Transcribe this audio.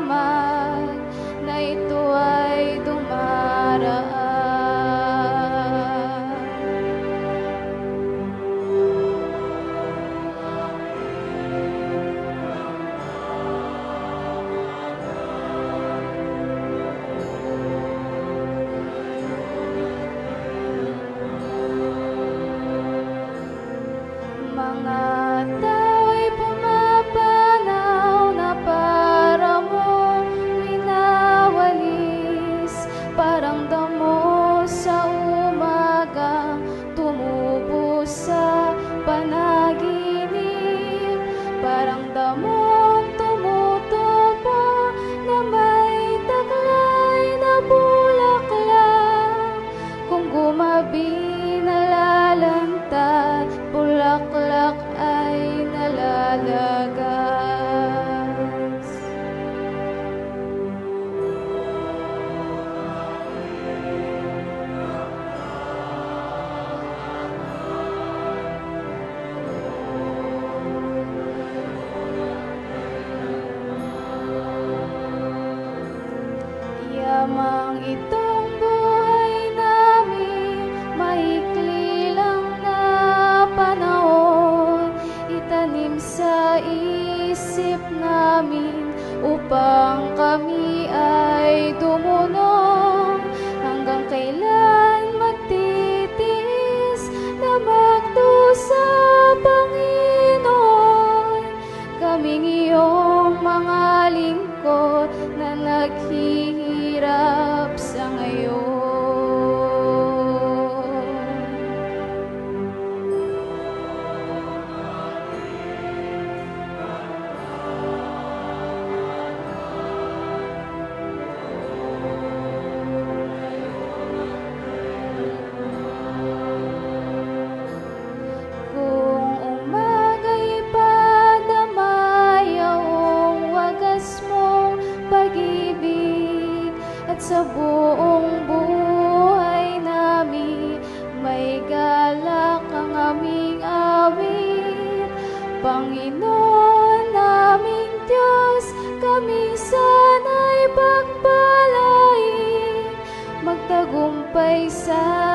damag na ito ay dumaraan. Mga tao'y pumapanaw na para mong winawalis, parang damo sa umaga tumubo sa panaginip, parang damong tumutubo na may taglay na bulaklak. Kung gumabi nalalanta, bulaklak ay nalalagas. Yamang itong buhay namin, maikli lang na panahon, itanim sa isip namin upang kami ay dumunong. Hanggang kailan magtitiis na magdusa, Panginoon? Kaming iyong mga lingkod na naghihirap sa ngayon. Kung umaga'y padamayaong wagas mong pag-ibig, at sa buong buhay namin may galak ang aming awit. Panginoon naming Diyos, kami sana'y pagpalain, magtagumpay sa